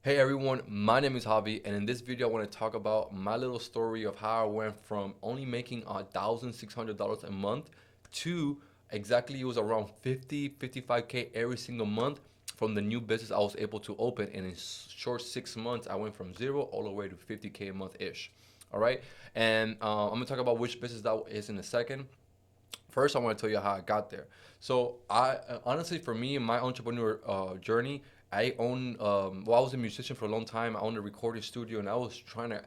Hey everyone, my name is Javi, and in this video I want to talk about my little story of how I went from only making $1,600 a month to exactly it was around 55K every single month from the new business I was able to open. And in short 6 months, I went from zero all the way to 50K a month ish. All right, and I'm gonna talk about which business that is in a second. First, I want to tell you how I got there. So, I honestly, for me, my entrepreneur journey, I was a musician for a long time. I owned a recording studio, and I was trying to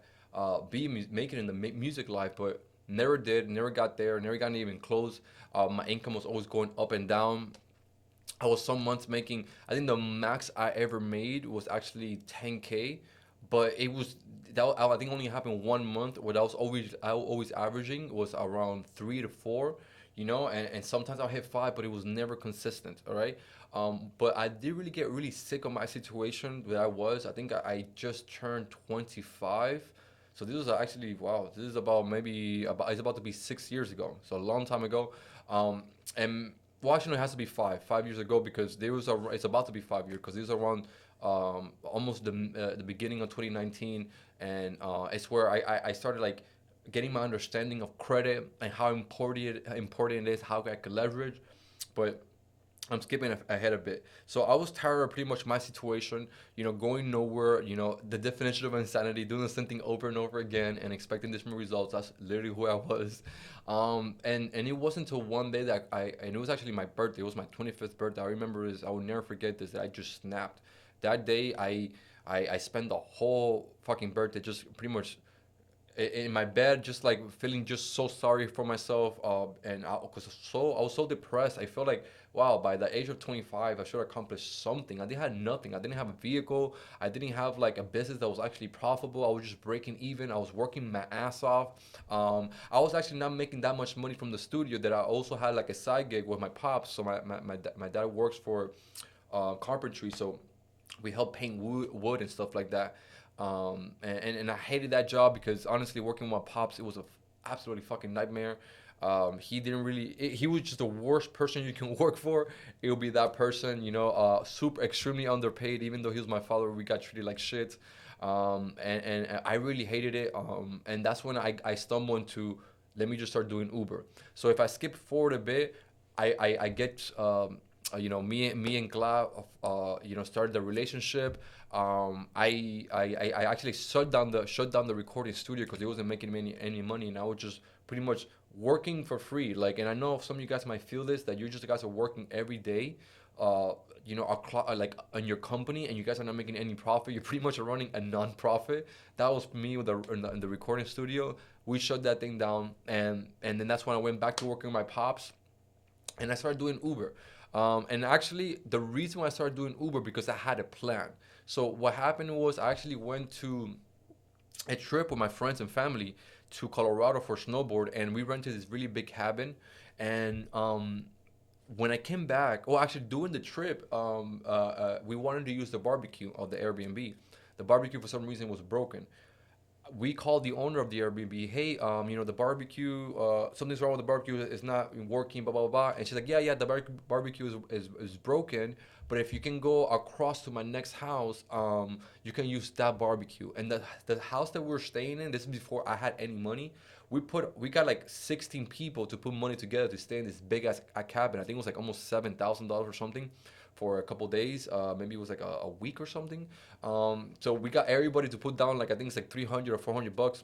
make it in the music life, but never did, never got there, never got even close. My income was always going up and down. I was some months making, I think the max I ever made was actually 10K, but it was I think only happened 1 month. What I was always averaging was around 3 to 4, and sometimes I'll hit five, but it was never consistent. All right. But I did really get really sick of my situation that I was. I think I just turned 25. So this was actually, wow, this is it's about to be 6 years ago. So a long time ago. And well, actually, no, it has to be 5 years ago, because it's about to be 5 years, because it was around almost the beginning of 2019. And it's where I started like getting my understanding of credit and how important it is, how I could leverage. But I'm skipping ahead a bit. So I was tired of pretty much my situation, going nowhere, the definition of insanity, doing the same thing over and over again and expecting different results. That's literally who I was. And it wasn't until one day and it was actually my birthday. It was my 25th birthday. I will never forget this, that I just snapped. That day, I spent the whole fucking birthday just pretty much in my bed, just like feeling just so sorry for myself. And I was so depressed. I felt like, wow, by the age of 25, I should accomplish something. I didn't have nothing. I didn't have a vehicle. I didn't have like a business that was actually profitable. I was just breaking even. I was working my ass off. I was actually not making that much money from the studio, that I also had like a side gig with my pops. So my dad works for carpentry. So we help paint wood and stuff like that. And I hated that job, because honestly, working with my pops, it was a absolutely fucking nightmare. He didn't really. He was just the worst person you can work for. It would be that person, super extremely underpaid. Even though he was my father, we got treated like shit. And I really hated it. And that's when I stumbled into, let me just start doing Uber. So if I skip forward a bit, I get me and Gla, started the relationship. I actually shut down the recording studio, because it wasn't making me any money, and I was just pretty much working for free. Like, and I know some of you guys might feel this, that you just guys are working every day, uh, like on your company, and you guys are not making any profit. You pretty much are running a non-profit. That was me with in the recording studio. We shut that thing down, and then that's when I went back to working with my pops, and I started doing Uber. And actually, the reason why I started doing Uber, because I had a plan. So what happened was, I actually went to a trip with my friends and family to Colorado for snowboard, and we rented this really big cabin. And when I came back, well, actually during the trip, we wanted to use the barbecue of the Airbnb. The barbecue for some reason was broken. We called the owner of the Airbnb. Hey, the barbecue, something's wrong with the barbecue. It's not working. Blah blah blah. And she's like, yeah, the barbecue is broken. But if you can go across to my next house, you can use that barbecue. And the house that we were staying in, this is before I had any money. We got like 16 people to put money together to stay in this big ass cabin. I think it was like almost $7,000 or something for a couple days. Maybe it was like a week or something. So we got everybody to put down, like, I think it's like 300 or $400,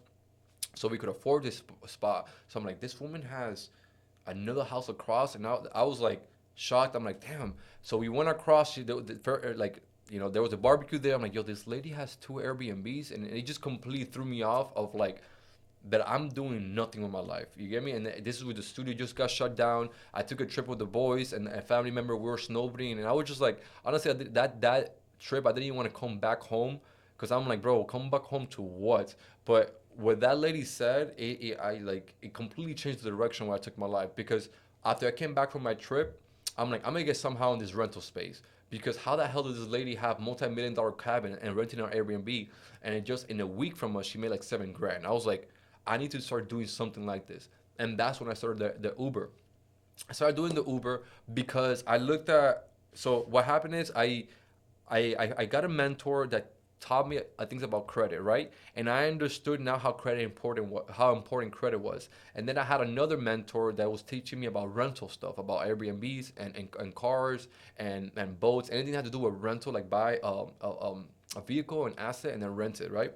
so we could afford this spot. So I'm like, this woman has another house across, and now I was like shocked. I'm like, damn. So we went across. Like, there was a barbecue there. I'm like, yo, this lady has two Airbnbs, and it just completely threw me off of like that I'm doing nothing with my life. You get me? And this is where the studio just got shut down. I took a trip with the boys and a family member. We were snowboarding, and I was just like, honestly, that trip, I didn't even want to come back home, because I'm like, bro, come back home to what? But what that lady said, it completely changed the direction where I took my life. Because after I came back from my trip, I'm like, I'm gonna get somehow in this rental space. Because how the hell does this lady have multi-million-dollar cabin and renting on Airbnb, and it just in a week from us she made like 7 grand? I was like, I need to start doing something like this. And that's when I started the Uber. I started doing the Uber because I looked at, so what happened is I got a mentor that taught me things about credit, right? And I understood now how important credit was. And then I had another mentor that was teaching me about rental stuff, about Airbnbs and cars and boats, anything that had to do with rental, like buy a vehicle, an asset, and then rent it, right?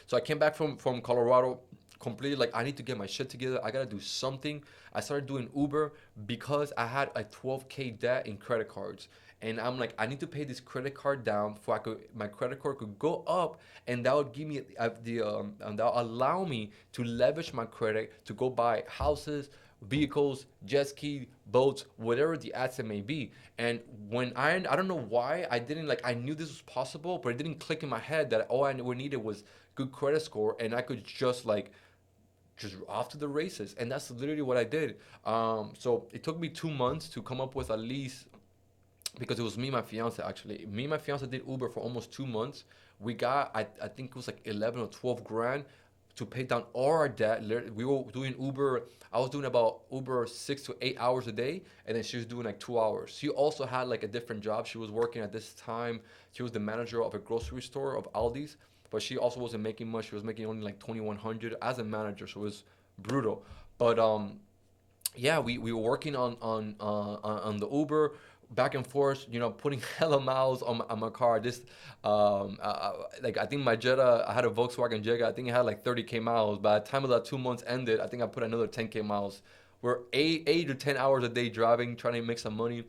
So I came back from Colorado completely like I need to get my shit together. I gotta do something. I started doing Uber because I had a 12K debt in credit cards. And I'm like, I need to pay this credit card down for my credit card could go up, and that would give me and that would allow me to leverage my credit to go buy houses, vehicles, jet ski, boats, whatever the asset may be. And when I don't know why I didn't like I knew this was possible, but it didn't click in my head that all I needed was good credit score, and I could just off to the races. And that's literally what I did. So it took me 2 months to come up with at least, because it was me and my fiance actually. Me and my fiance did Uber for almost 2 months. We got I think it was like 11 or 12 grand to pay down all our debt. We were doing Uber. I was doing about Uber 6 to 8 hours a day, and then she was doing like 2 hours. She also had like a different job. She was working at this time. She was the manager of a grocery store of Aldi's, but she also wasn't making much. She was making only like 2,100 as a manager, so it was brutal. But yeah, we were working on the Uber back and forth, putting hella miles on my car. This like I think my Jetta, I had a Volkswagen Jetta. I think it had like 30K miles. By the time of that 2 months ended, I think I put another 10K miles. We're 8 to 10 hours a day driving, trying to make some money,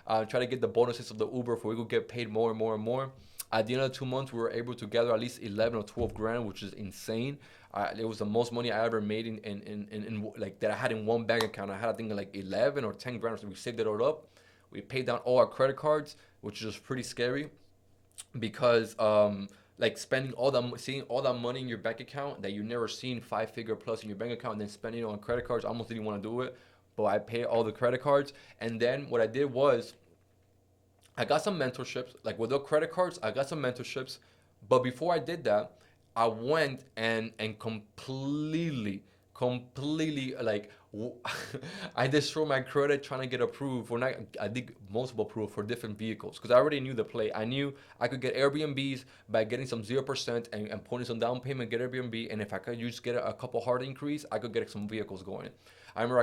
try to get the bonuses of the Uber for we could get paid more and more and more. At the end of the 2 months, we were able to gather at least 11 or 12 grand, which is insane. It was the most money I ever made in like that I had in one bank account. I had I think like 11 or 10 grand. So we saved it all up. We paid down all our credit cards, which was pretty scary because like spending seeing all that money in your bank account that you never seen 5 figure plus in your bank account, and then spending it on credit cards. I almost didn't want to do it, but I paid all the credit cards. And then what I did was I got some mentorships, like with the credit cards. I got some mentorships, but before I did that, I went and completely like I destroyed my credit trying to get approved for not. I did multiple approval for different vehicles because I already knew the play. I knew I could get Airbnbs by getting some 0% and putting some down payment, get Airbnb, and if I could just get a couple hard increase, I could get some vehicles going. I remember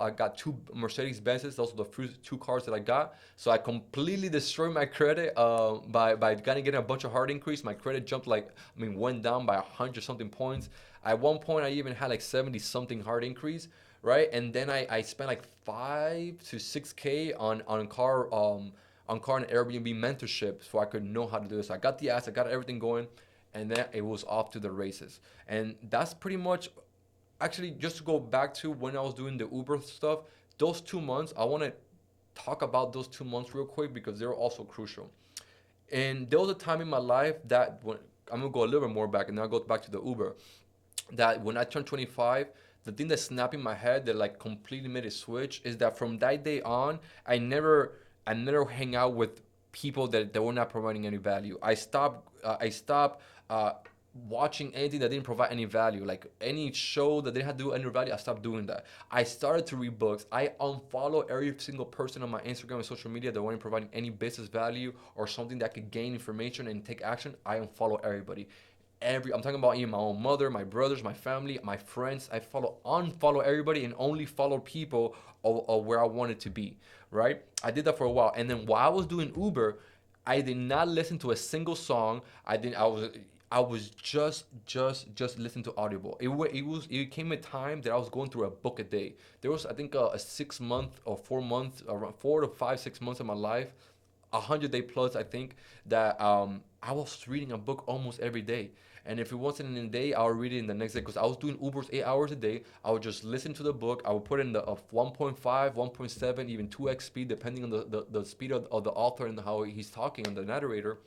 I got two Mercedes Benzes. Those were the first two cars that I got. So I completely destroyed my credit by kind of getting a bunch of hard increase. My credit jumped went down by 100 something points. At one point, I even had like 70 something hard increase, right? And then I spent like 5 to 6K on car and Airbnb mentorship so I could know how to do this. So I got the ass, I got everything going, and then it was off to the races. And that's pretty much actually just to go back to when I was doing the Uber stuff, those 2 months, I want to talk about those 2 months real quick because they're also crucial. And there was a time in my life that when I'm gonna go a little bit more back and then I'll go back to the Uber, that when I turned 25, the thing that snapped in my head that like completely made it switch is that from that day on, I never hang out with people that were not providing any value. I stopped watching anything that didn't provide any value, like any show that didn't have to do any value. I stopped doing that. I started to read books. I unfollow every single person on my Instagram and social media that weren't providing any business value or something that could gain information and take action. I unfollow everybody. I'm talking about even my own mother, my brothers, my family, my friends. I unfollow everybody and only follow people of where I wanted to be, right? I did that for a while, and then while I was doing Uber, I did not listen to a single song. I was just listening to Audible. It came a time that I was going through a book a day. There was I think a 6 month or 4 months, around 4 to 5 6 months of my life, 100 day plus I think, that I was reading a book almost every day. And if it wasn't in a day, I would read it in the next day because I was doing Ubers 8 hours a day. I would just listen to the book. I would put in the 1.5, 1.7, even 2x speed, depending on the speed of the author and how he's talking and the narrator.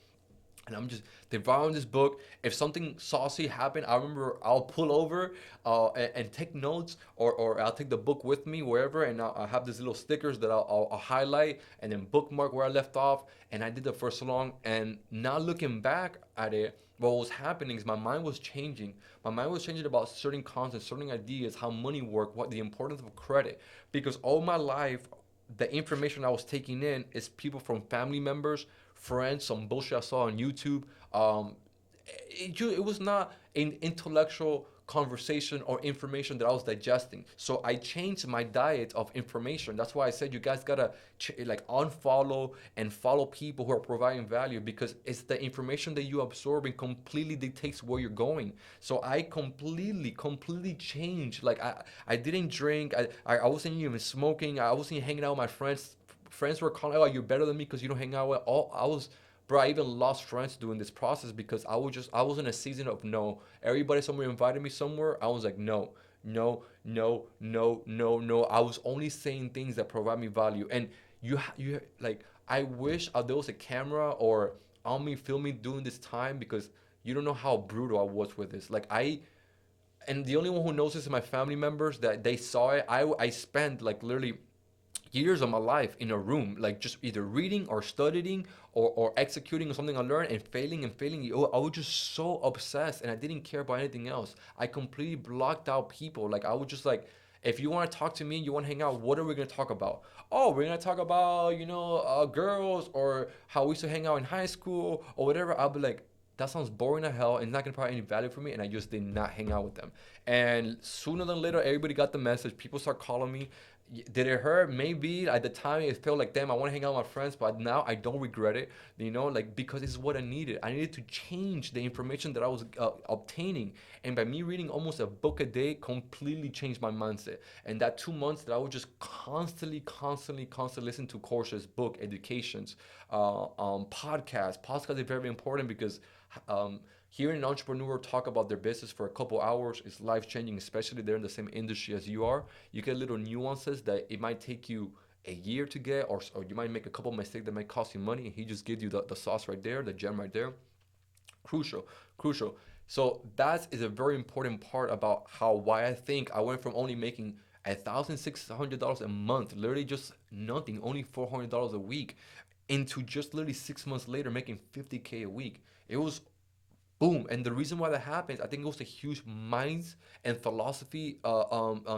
And I'm just devouring this book. If something saucy happened, I remember I'll pull over and take notes, or I'll take the book with me wherever, and I'll have these little stickers that I'll highlight and then bookmark where I left off. And I did that for so long. And now looking back at it, what was happening is my mind was changing. My mind was changing about certain concepts, certain ideas, how money work, what the importance of credit. Because all my life, the information I was taking in is people from family members, friends, some bullshit I saw on YouTube, It was not an intellectual conversation or information that I was digesting. So I changed my diet of information. That's why I said you guys gotta like unfollow and follow people who are providing value, because it's the information that you absorb and completely dictates where you're going. So I completely changed. Like I didn't drink. I wasn't even smoking. I wasn't hanging out with my friends. Friends were calling, "Oh, you're better than me because you don't hang out with all." I was Bro, I even lost friends doing this process because I was in a season of no. Everybody somewhere invited me somewhere. I was like, no, no, no, no, no, no. I was only saying things that provide me value. And you like, I wish there was a camera or on me filming during this time, because you don't know how brutal I was with this. And the only one who knows this is my family members, that they saw it. I spent like literally years of my life in a room, like just either reading or studying or executing on something I learned, and failing and failing. I was just so obsessed, and I didn't care about anything else. I completely blocked out people. Like I was just like, if you want to talk to me, you want to hang out, what are we going to talk about? Oh, we're going to talk about, girls, or how we used to hang out in high school or whatever. I'll be like, that sounds boring as hell and not gonna provide any value for me, and I just did not hang out with them. And sooner than later, everybody got the message. People start calling me. Did it hurt? Maybe at the time it felt like, damn, I want to hang out with my friends, but now I don't regret it. Like, because it's what I needed. I needed to change the information that I was obtaining, and by me reading almost a book a day, completely changed my mindset. And that 2 months that I would just constantly listen to courses, book, educations, podcasts. Podcasts are very important because hearing an entrepreneur talk about their business for a couple hours is life changing, especially they're in the same industry as you are. You get little nuances that it might take you a year to get, or you might make a couple mistakes that might cost you money, and he just gives you the sauce right there, the gem right there. Crucial, crucial. So that is a very important part about why I think I went from only making $1,600 a month, literally just nothing, only $400 a week, into just literally 6 months later making 50K a week. It was boom. And the reason why that happens, I think it was a huge minds and philosophy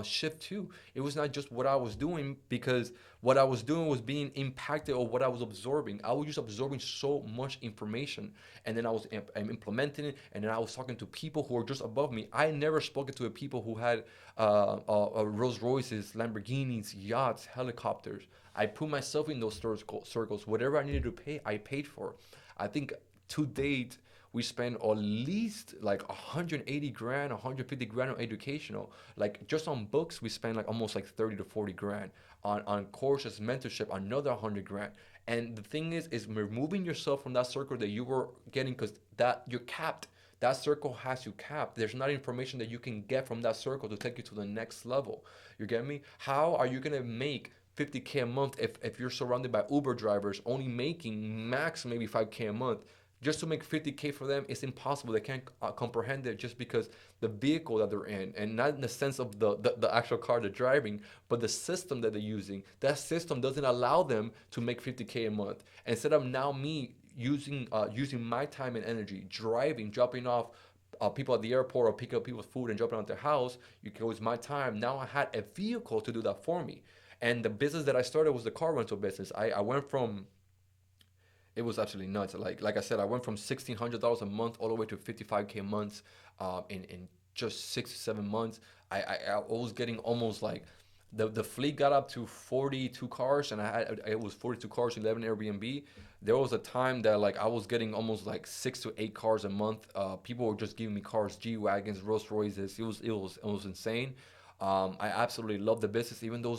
shift too. It was not just what I was doing, because what I was doing was being impacted, or what I was absorbing. I was just absorbing so much information, and then I was implementing it, and then I was talking to people who were just above me. I never spoken to people who had Rolls Royces, Lamborghinis, yachts, helicopters. I put myself in those circles. Whatever I needed to pay, I paid for. I think to date, we spend at least like 180 grand, 150 grand on educational. Like just on books, we spend like almost like 30 to 40 grand. On courses, mentorship, another 100 grand. And the thing is removing yourself from that circle that you were getting, because that you're capped. That circle has you capped. There's not information that you can get from that circle to take you to the next level. You get me? How are you gonna make 50K a month if you're surrounded by Uber drivers only making max maybe 5K a month? Just to make 50K for them, it's impossible. They can't comprehend it, just because the vehicle that they're in, and not in the sense of the actual car they're driving, but the system that they're using. That system doesn't allow them to make 50K a month. Instead of now me using my time and energy driving, dropping off people at the airport, or picking up people's food and dropping out their house, you can use my time. Now I had a vehicle to do that for me. And the business that I started was the car rental business. I went from, it was absolutely nuts. Like I said, I went from $1,600 a month all the way to 55K months in just 6 to 7 months. I was getting almost like, the fleet got up to 42 cars, and it was 42 cars, 11 Airbnb. There was a time that like I was getting almost like 6 to 8 cars a month. People were just giving me cars, G wagons, Rolls Royces. It was insane. I absolutely love the business, even though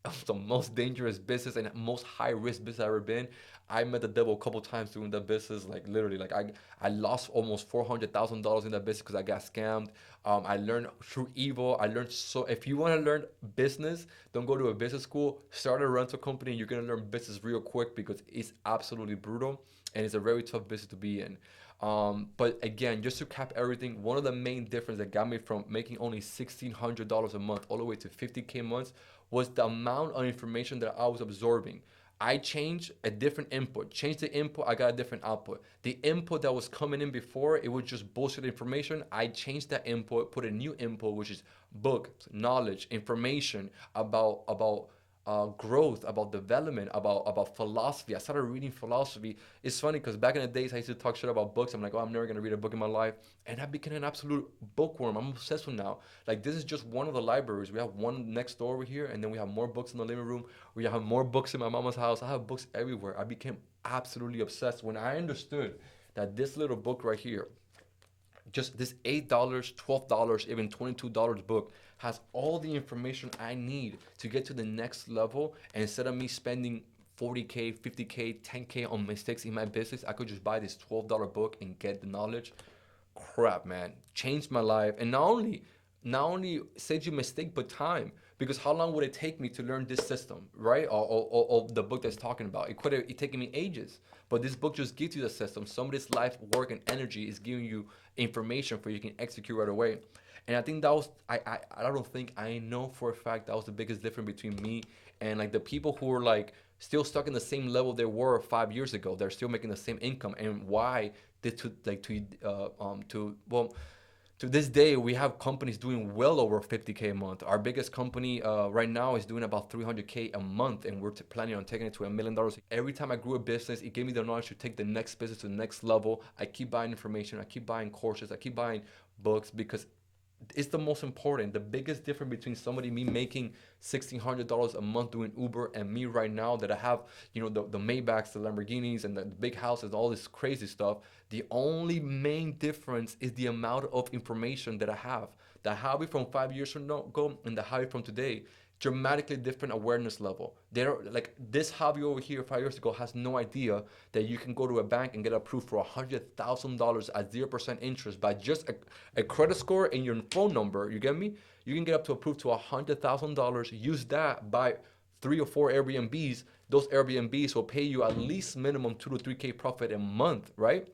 it's the most dangerous business and most high risk business I've ever been. I met the devil a couple times doing that business. Like literally, like I lost almost $400,000 in that business because I got scammed. I learned through evil. I learned, so if you want to learn business, don't go to a business school. Start a rental company. You're gonna learn business real quick, because it's absolutely brutal and it's a very tough business to be in. But again, just to cap everything, one of the main difference that got me from making only $1,600 a month all the way to 50K months was the amount of information that I was absorbing. I changed a different input. Changed the input, I got a different output. The input that was coming in before, it was just bullshit information. I changed that input, put a new input, which is book, knowledge, information about growth, about development, about philosophy. I started reading philosophy. It's funny because back in the days I used to talk shit about books. I'm like, oh, I'm never gonna read a book in my life, and I became an absolute bookworm. I'm obsessed with now. Like this is just one of the libraries. We have one next door over here, and then we have more books in the living room. We have more books in my mama's house. I have books everywhere. I became absolutely obsessed when I understood that this little book right here, just this $8, $12, even $22 book has all the information I need to get to the next level. And instead of me spending 40K, 50K, 10K on mistakes in my business, I could just buy this $12 book and get the knowledge. Crap, man, changed my life. And not only saved you mistake, but time. Because how long would it take me to learn this system, right? Or the book that's talking about. It could have taken me ages. But this book just gives you the system. Somebody's life, work, and energy is giving you information for you can execute right away. And I think that was I don't think I know for a fact that was the biggest difference between me and like the people who were like still stuck in the same level they were 5 years ago. They're still making the same income. And why did to like to well to this day, we have companies doing well over 50K a month. Our biggest company right now is doing about 300K a month, and we're planning on taking it to $1 million. Every time I grew a business, it gave me the knowledge to take the next business to the next level. I keep buying information, I keep buying courses, I keep buying books because it's the most important. The biggest difference between somebody me making $1,600 a month doing Uber and me right now that I have, the Maybachs, the Lamborghinis, and the big houses, all this crazy stuff. The only main difference is the amount of information that I have. The hobby from 5 years from ago and the hobby from today, dramatically different awareness level. They're like this hobby over here 5 years ago has no idea that you can go to a bank and get approved for $100,000 at 0% interest by just a credit score and your phone number. You get me? You can get up to approved to $100,000. Use that, buy 3 or 4 Airbnbs. Those Airbnbs will pay you at least minimum 2 to 3K profit a month, right?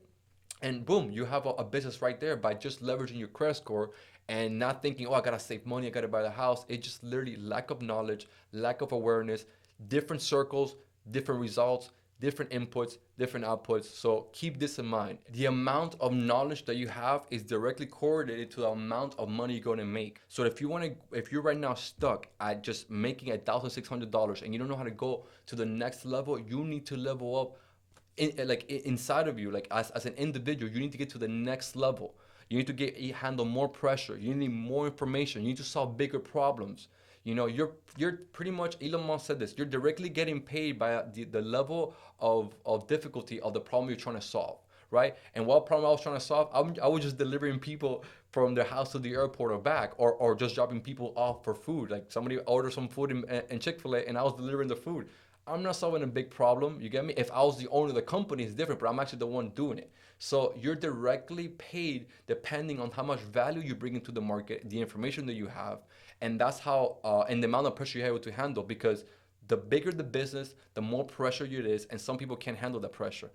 And boom, you have a business right there by just leveraging your credit score and not thinking, oh, I gotta save money, I gotta buy the house. It's just literally lack of knowledge, lack of awareness, different circles, different results, different inputs, different outputs. So keep this in mind. The amount of knowledge that you have is directly correlated to the amount of money you're gonna make. So if you're right now stuck at just making $1,600 and you don't know how to go to the next level, you need to level up inside of you, like as an individual. You need to get to the next level. You need to handle more pressure. You need more information. You need to solve bigger problems. You're pretty much, Elon Musk said this, you're directly getting paid by the level of difficulty of the problem you're trying to solve, right? And what problem I was trying to solve, I was just delivering people from their house to the airport or back, or just dropping people off for food. Like somebody ordered some food in Chick-fil-A and I was delivering the food. I'm not solving a big problem. You get me? If I was the owner of the company, it's different, but I'm actually the one doing it. So you're directly paid depending on how much value you bring into the market, the information that you have, and that's how, and the amount of pressure you're able to handle. Because the bigger the business, the more pressure it is, and some people can't handle the pressure.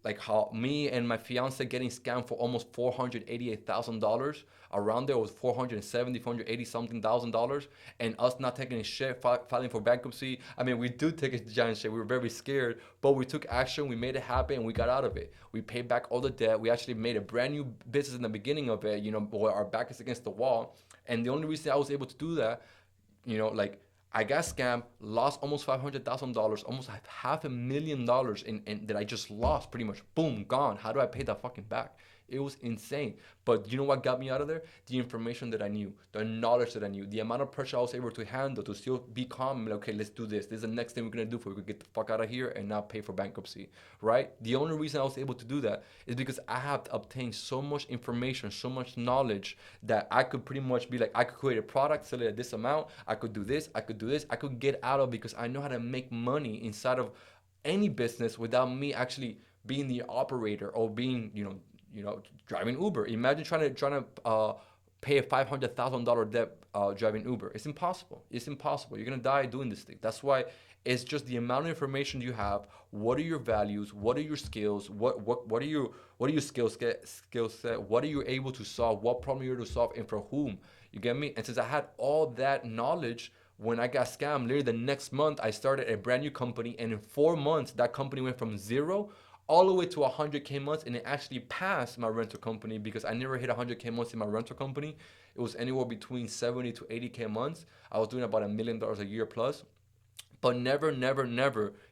Like how me and my fiance getting scammed for almost $488,000. Around there was 470, 480 something $1,000, and us not taking a shit, filing for bankruptcy. I mean, we do take a giant shit. We were very scared, but we took action. We made it happen, and we got out of it. We paid back all the debt. We actually made a brand new business in the beginning of it. Where our back is against the wall, and the only reason I was able to do that, like I got scammed, lost almost $500,000, almost $500,000 in that I just lost pretty much. Boom, gone. How do I pay that fucking back? It was insane. But you know what got me out of there? The information that I knew, the knowledge that I knew, the amount of pressure I was able to handle to still be calm and like, okay, let's do this. This is the next thing we're gonna do for we could get the fuck out of here and not pay for bankruptcy, right? The only reason I was able to do that is because I have obtained so much information, so much knowledge that I could pretty much be like, I could create a product, sell it at this amount, I could do this, I could do this, I could get out of because I know how to make money inside of any business without me actually being the operator or being, driving Uber. Imagine trying to pay a $500,000 debt driving Uber. It's impossible. It's impossible. You're gonna die doing this thing. That's why it's just the amount of information you have. What are your values? What are your skills? What are your skill set? What are you able to solve? What problem you're able to solve and for whom? You get me? And since I had all that knowledge, when I got scammed, literally the next month I started a brand new company, and in 4 months that company went from zero all the way to 100K months, and it actually passed my rental company because I never hit 100K months in my rental company. It was anywhere between 70 to 80K months. I was doing about $1 million a year plus. but never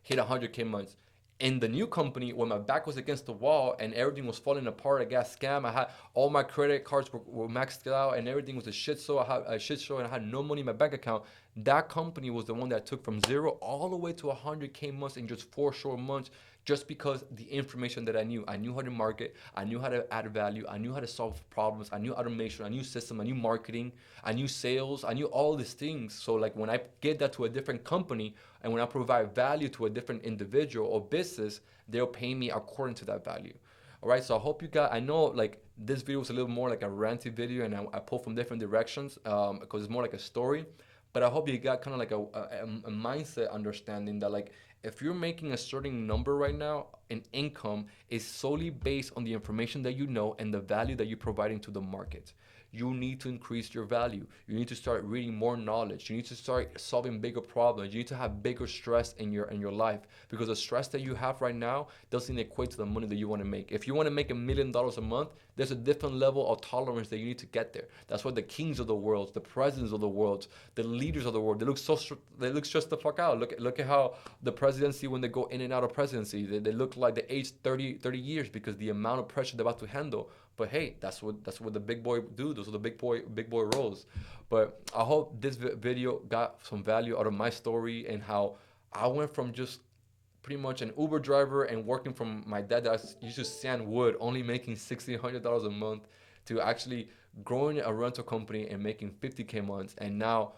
hit 100K months. In the new company, when my back was against the wall and everything was falling apart, I got scammed. I had all my credit cards were maxed out and everything was a shit show. I had a shit show and I had no money in my bank account. That company was the one that took from zero all the way to 100K months in just 4 short months, just because the information that I knew. I knew how to market. I knew how to add value. I knew how to solve problems. I knew automation. I knew system. I knew marketing. I knew sales. I knew all these things. So like when I get that to a different company and when I provide value to a different individual or business, they'll pay me according to that value. All right, so I hope you got. I know like this video was a little more like a ranty video, and I pulled from different directions because it's more like a story. But I hope you got kind of like a mindset understanding that like if you're making a certain number right now in income is solely based on the information that you know and the value that you're providing to the market. You need to increase your value. You need to start reading more knowledge. You need to start solving bigger problems. You need to have bigger stress in your life, because the stress that you have right now doesn't equate to the money that you want to make. If you want to make $1 million a month, there's a different level of tolerance that you need to get there. That's why the kings of the world, the presidents of the world, the leaders of the world, they look just the fuck out. Look at how the presidency, when they go in and out of presidency, they look like they aged 30 years because the amount of pressure they're about to handle. But hey, that's what the big boy do. Those are the big boy roles. But I hope this video got some value out of my story and how I went from just pretty much an Uber driver and working from my dad that used to sand wood, only making $1,600 a month, to actually growing a rental company and making 50K months. And now,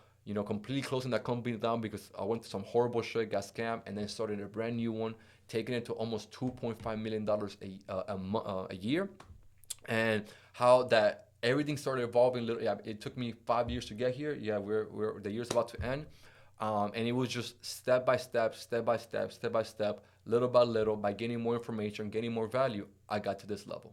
completely closing that company down because I went through some horrible shit, got scammed, and then started a brand new one, taking it to almost $2.5 million a year. And how that everything started evolving. Little, yeah, it took me 5 years to get here. Yeah, we're the year's about to end, and it was just step by step, little by little, by getting more information, getting more value. I got to this level.